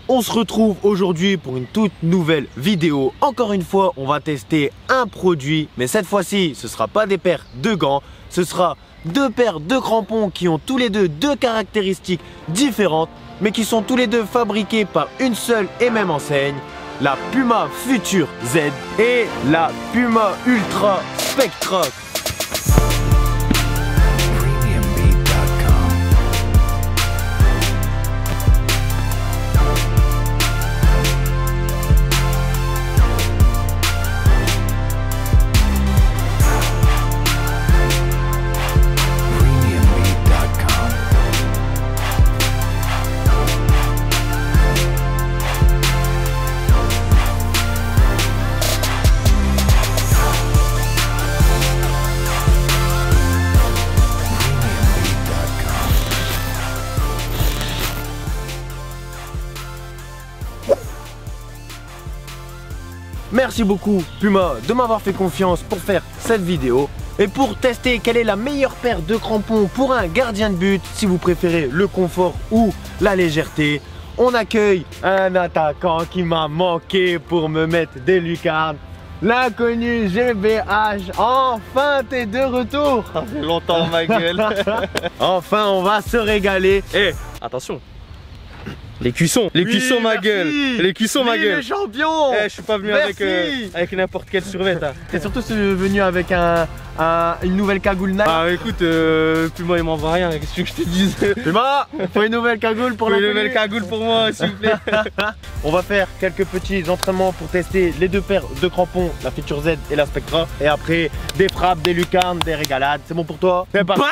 On se retrouve aujourd'hui pour une toute nouvelle vidéo. Encore une fois, on va tester un produit, mais cette fois-ci, ce ne sera pas des paires de gants, ce sera deux paires de crampons qui ont tous les deux caractéristiques différentes, mais qui sont tous les deux fabriqués par une seule et même enseigne, la Puma Future Z et la Puma Ultra Spectra. Merci beaucoup Puma de m'avoir fait confiance pour faire cette vidéo. Et pour tester quelle est la meilleure paire de crampons pour un gardien de but, si vous préférez le confort ou la légèreté, on accueille un attaquant qui m'a manqué pour me mettre des lucarnes. L'inconnu GBH, enfin t'es de retour. Ça fait longtemps ma gueule. Enfin on va se régaler. Et attention, les cuissons ma gueule. Les cuissons ma gueule. Le champion. Je suis pas venu avec n'importe quel survêt. T'es surtout venu avec une nouvelle cagoule Nike. Ah écoute, Puma il m'envoie rien, qu'est-ce que je te dise? Puma, faut une nouvelle cagoule pour une nouvelle cagoule pour moi s'il vous plaît. On va faire quelques petits entraînements pour tester les deux paires de crampons, la Future Z et la Spectra. Et après, des frappes, des lucarnes, des régalades. C'est bon pour toi? C'est parti.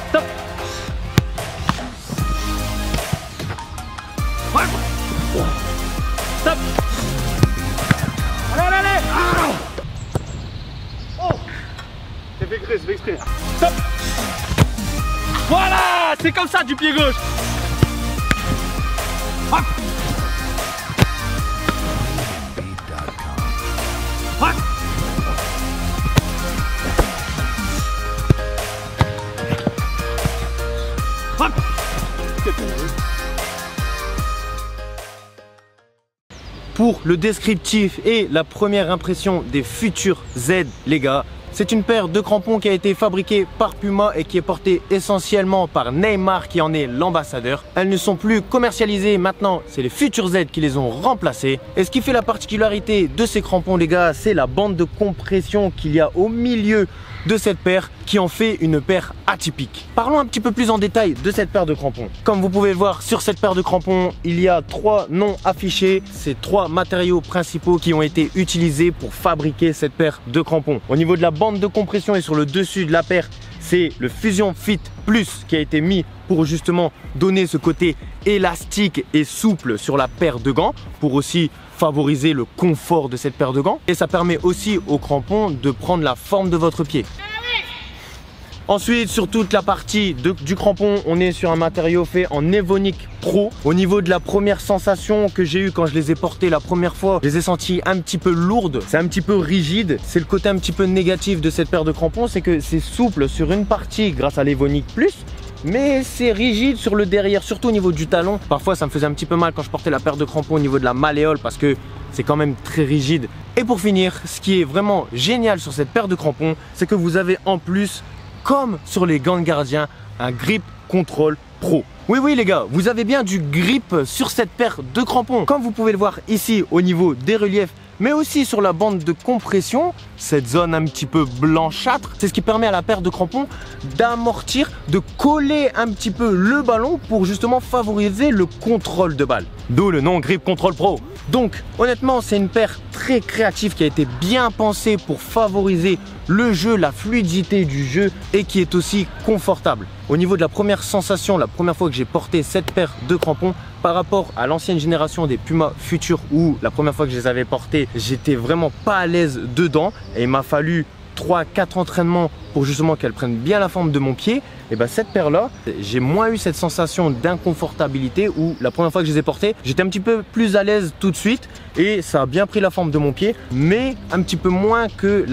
Stop. Stop. Allez, allez, allez. Oh. C'est fait exprès. Stop. Voilà, c'est comme ça du pied gauche. Hop. Hop. Hop. Pour le descriptif et la première impression des Future Z, les gars, c'est une paire de crampons qui a été fabriquée par Puma et qui est portée essentiellement par Neymar qui en est l'ambassadeur. Elles ne sont plus commercialisées maintenant, c'est les Future Z qui les ont remplacées. Et ce qui fait la particularité de ces crampons, les gars, c'est la bande de compression qu'il y a au milieu de cette paire qui en fait une paire atypique. Parlons un petit peu plus en détail de cette paire de crampons. Comme vous pouvez le voir sur cette paire de crampons, il y a 3 noms affichés. C'est 3 matériaux principaux qui ont été utilisés pour fabriquer cette paire de crampons. Au niveau de la bande de compression et sur le dessus de la paire, c'est le Fusion Fit Plus qui a été mis pour justement donner ce côté élastique et souple sur la paire de gants, pour aussi favoriser le confort de cette paire de gants. Et ça permet aussi aux crampons de prendre la forme de votre pied. Ensuite, sur toute la partie du crampon, on est sur un matériau fait en Evonic Pro. Au niveau de la première sensation que j'ai eue quand je les ai portés la première fois, je les ai sentis un petit peu lourdes, c'est un petit peu rigide. C'est le côté un petit peu négatif de cette paire de crampons, c'est que c'est souple sur une partie grâce à l'Evonic Plus, mais c'est rigide sur le derrière, surtout au niveau du talon. Parfois ça me faisait un petit peu mal quand je portais la paire de crampons au niveau de la malléole parce que c'est quand même très rigide. Et pour finir, ce qui est vraiment génial sur cette paire de crampons, c'est que vous avez en plus, comme sur les gants de gardien, un grip control pro. Oui oui les gars, vous avez bien du grip sur cette paire de crampons. Comme vous pouvez le voir ici au niveau des reliefs, mais aussi sur la bande de compression, cette zone un petit peu blanchâtre, c'est ce qui permet à la paire de crampons d'amortir, de coller un petit peu le ballon pour justement favoriser le contrôle de balle. D'où le nom Grip Control Pro. Donc honnêtement, c'est une paire très créative qui a été bien pensée pour favoriser le jeu, la fluidité du jeu et qui est aussi confortable. Au niveau de la première sensation, la première fois que j'ai porté cette paire de crampons, par rapport à l'ancienne génération des Puma Future où la première fois que je les avais portés, j'étais vraiment pas à l'aise dedans et il m'a fallu 3-4 entraînements pour justement qu'elle prenne bien la forme de mon pied. Et bien cette paire là, j'ai moins eu cette sensation d'inconfortabilité où la première fois que je les ai portés, j'étais un petit peu plus à l'aise tout de suite et ça a bien pris la forme de mon pied, mais un petit peu moins que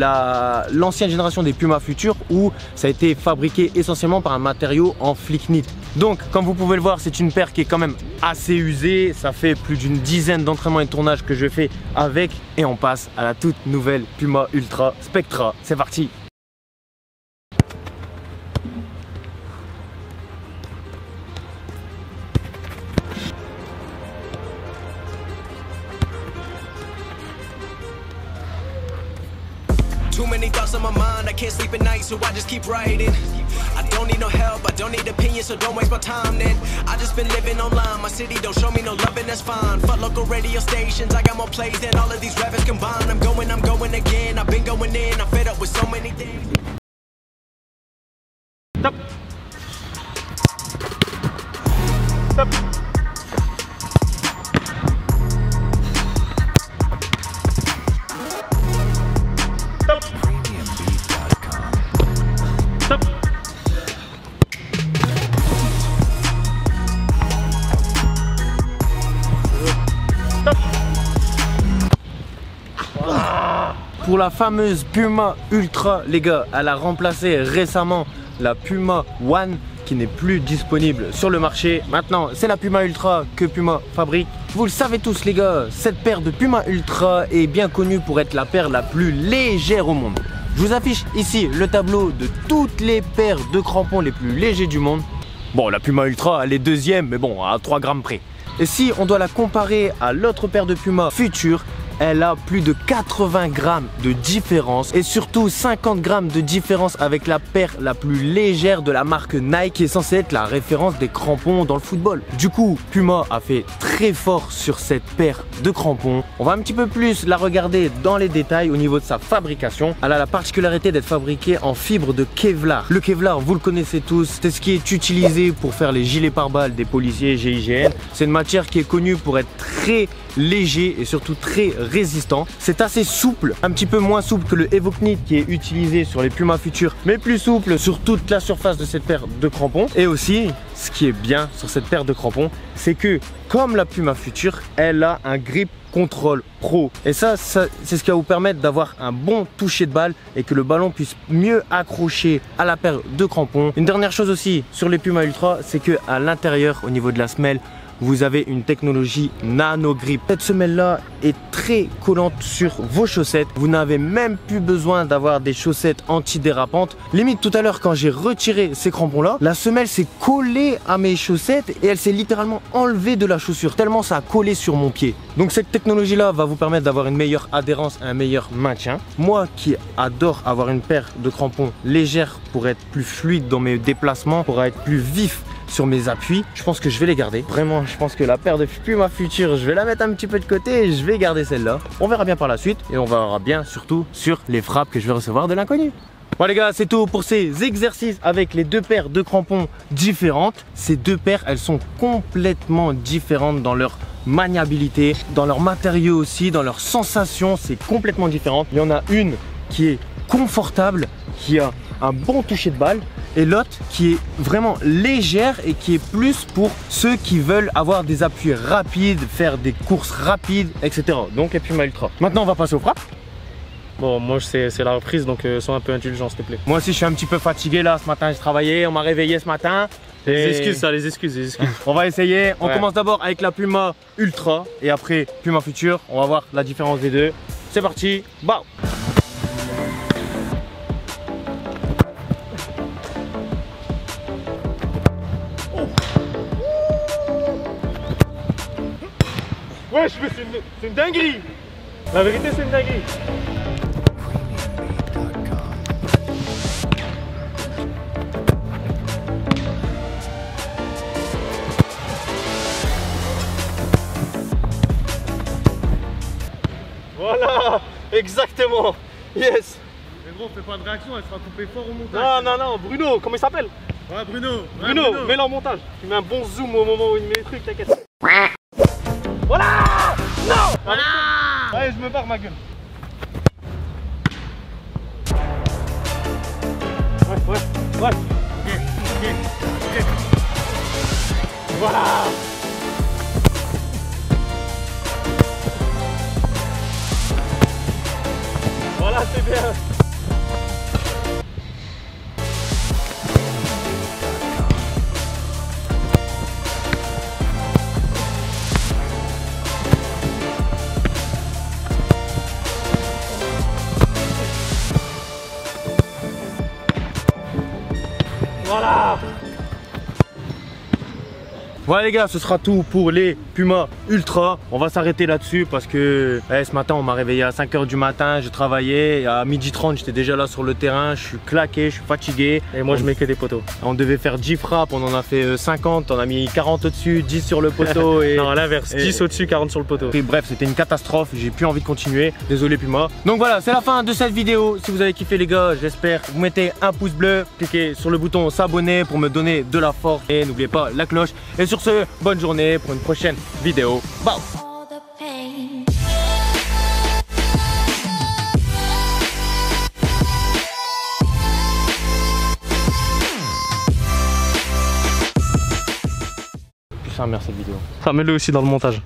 l'ancienne génération des Puma Future où ça a été fabriqué essentiellement par un matériau en flick knit. Donc comme vous pouvez le voir, c'est une paire qui est quand même assez usée. Ça fait plus d'une dizaine d'entraînements et de tournages que je fais avec et on passe à la toute nouvelle Puma Ultra Spectra. C'est parti. Too many thoughts on my mind, I can't sleep at night, so I just keep writing. I don't need no help, I don't need opinions, so don't waste my time then. I just been living online, my city don't show me no love and that's fine. Fuck local radio stations, I got more plays than all of these rappers combined. I'm going again, I've been going in, I'm fed up with so many things. Stop. Stop. Stop. Stop. Pour la fameuse Puma Ultra, les gars, elle a remplacé récemment la Puma One qui n'est plus disponible sur le marché. Maintenant, c'est la Puma Ultra que Puma fabrique. Vous le savez tous les gars, cette paire de Puma Ultra est bien connue pour être la paire la plus légère au monde. Je vous affiche ici le tableau de toutes les paires de crampons les plus légers du monde. Bon, la Puma Ultra, elle est deuxième, mais bon, à 3 grammes près. Et si on doit la comparer à l'autre paire de Puma Future, elle a plus de 80 grammes de différence et surtout 50 grammes de différence avec la paire la plus légère de la marque Nike qui est censée être la référence des crampons dans le football. Du coup, Puma a fait très fort sur cette paire de crampons. On va un petit peu plus la regarder dans les détails au niveau de sa fabrication. Elle a la particularité d'être fabriquée en fibre de Kevlar. Le Kevlar, vous le connaissez tous, c'est ce qui est utilisé pour faire les gilets pare-balles des policiers GIGN. C'est une matière qui est connue pour être très léger et surtout très résistant. C'est assez souple, un petit peu moins souple que le Evoknit qui est utilisé sur les Puma Future, mais plus souple sur toute la surface de cette paire de crampons. Et aussi, ce qui est bien sur cette paire de crampons, c'est que comme la Puma Future, elle a un grip control pro. Et ça c'est ce qui va vous permettre d'avoir un bon toucher de balle et que le ballon puisse mieux accrocher à la paire de crampons. Une dernière chose aussi sur les Puma Ultra, c'est que à l'intérieur, au niveau de la semelle, vous avez une technologie nano grip. Cette semelle là est très collante sur vos chaussettes. Vous n'avez même plus besoin d'avoir des chaussettes antidérapantes. Limite tout à l'heure quand j'ai retiré ces crampons là, la semelle s'est collée à mes chaussettes et elle s'est littéralement enlevée de la chaussure tellement ça a collé sur mon pied. Donc cette technologie là va vous permettre d'avoir une meilleure adhérence et un meilleur maintien. Moi qui adore avoir une paire de crampons légère pour être plus fluide dans mes déplacements, pour être plus vif sur mes appuis, je pense que je vais les garder. Vraiment, je pense que la paire de Puma Future, je vais la mettre un petit peu de côté et je vais garder celle-là. On verra bien par la suite et on verra bien surtout sur les frappes que je vais recevoir de l'inconnu. Bon les gars, c'est tout pour ces exercices avec les deux paires de crampons différentes. Ces deux paires, elles sont complètement différentes dans leur maniabilité, dans leur matériaux aussi, dans leurs sensations, c'est complètement différent. Il y en a une qui est confortable, qui a un bon toucher de balle et l'autre qui est vraiment légère et qui est plus pour ceux qui veulent avoir des appuis rapides, faire des courses rapides, etc. Donc les Puma Ultra. Maintenant on va passer aux frappes. Bon, moi c'est la reprise, donc sois un peu indulgent s'il te plaît. Moi aussi je suis un petit peu fatigué là, ce matin j'ai travaillé, on m'a réveillé ce matin. Les excuses ça, les excuses. On va essayer, on Ouais. commence d'abord avec la Puma Ultra et après Puma Future, on va voir la différence des deux. C'est parti, bah. Wesh, mais c'est une dinguerie. La vérité c'est une dinguerie. Voilà, exactement. Yes. Mais gros, fais pas de réaction, elle sera coupée fort au montage. Non, Bruno, comment il s'appelle? Ouais, Bruno. Bruno, mets-le en montage. Tu mets un bon zoom au moment où il met les trucs, t'inquiète. Voilà. Non. Voilà. Allez, je me barre ma gueule. Ouais. Ok. Voilà. Voilà, c'est bien. Voilà. Voilà les gars, ce sera tout pour les Puma Ultra. On va s'arrêter là-dessus parce que ce matin on m'a réveillé à 5 h du matin, j'ai travaillé, à 12h30 j'étais déjà là sur le terrain, je suis claqué, je suis fatigué. Et moi je mets que des poteaux. On devait faire 10 frappes, on en a fait 50, on a mis 40 au-dessus, 10 sur le poteau et... Non, à l'inverse, 10 au-dessus, 40 sur le poteau. Et bref, c'était une catastrophe, j'ai plus envie de continuer, désolé Puma. Donc voilà, c'est la fin de cette vidéo. Si vous avez kiffé les gars, j'espère que vous mettez un pouce bleu, cliquez sur le bouton s'abonner pour me donner de la force et n'oubliez pas la cloche. Et sur ce, bonne journée pour une prochaine vidéo. Bye. all the pain. Plus sa mère cette vidéo. Ça, mets-le aussi dans le montage.